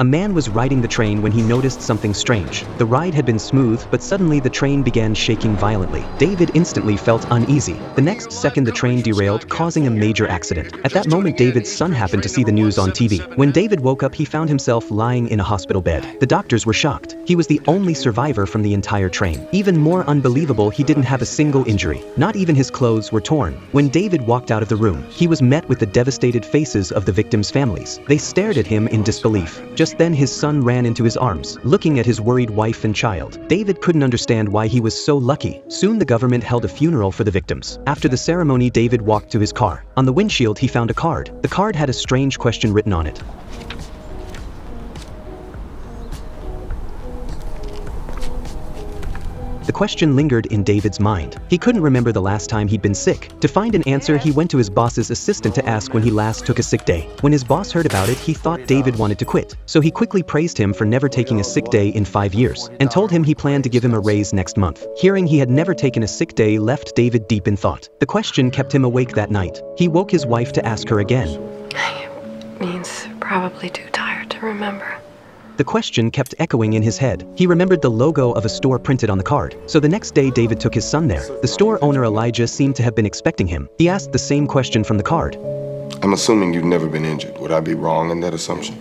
A man was riding the train when he noticed something strange. The ride had been smooth, but suddenly the train began shaking violently. David instantly felt uneasy. The next second the train derailed, causing a major accident. At that moment, David's son happened to see the news on TV. When David woke up, he found himself lying in a hospital bed. The doctors were shocked. He was the only survivor from the entire train. Even more unbelievable, he didn't have a single injury. Not even his clothes were torn. When David walked out of the room, he was met with the devastated faces of the victims' families. They stared at him in disbelief. Just then his son ran into his arms, looking at his worried wife and child. David couldn't understand why he was so lucky. Soon the government held a funeral for the victims. After the ceremony, David walked to his car. On the windshield he found a card. The card had a strange question written on it. The question lingered in David's mind. He couldn't remember the last time he'd been sick. To find an answer, he went to his boss's assistant to ask when he last took a sick day. When his boss heard about it, he thought David wanted to quit. So he quickly praised him for never taking a sick day in 5 years, and told him he planned to give him a raise next month. Hearing he had never taken a sick day left David deep in thought. The question kept him awake that night. He woke his wife to ask her again. Means probably too tired to remember. The question kept echoing in his head. He remembered the logo of a store printed on the card. So the next day David took his son there. The store owner Elijah seemed to have been expecting him. He asked the same question from the card. I'm assuming you've never been injured. Would I be wrong in that assumption?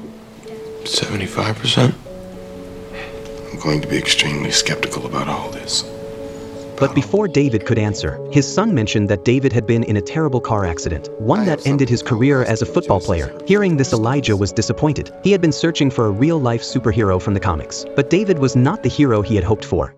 75%? I'm going to be extremely skeptical about all this. But before David could answer, his son mentioned that David had been in a terrible car accident, one that ended his career as a football player. Hearing this, Elijah was disappointed. He had been searching for a real-life superhero from the comics, but David was not the hero he had hoped for.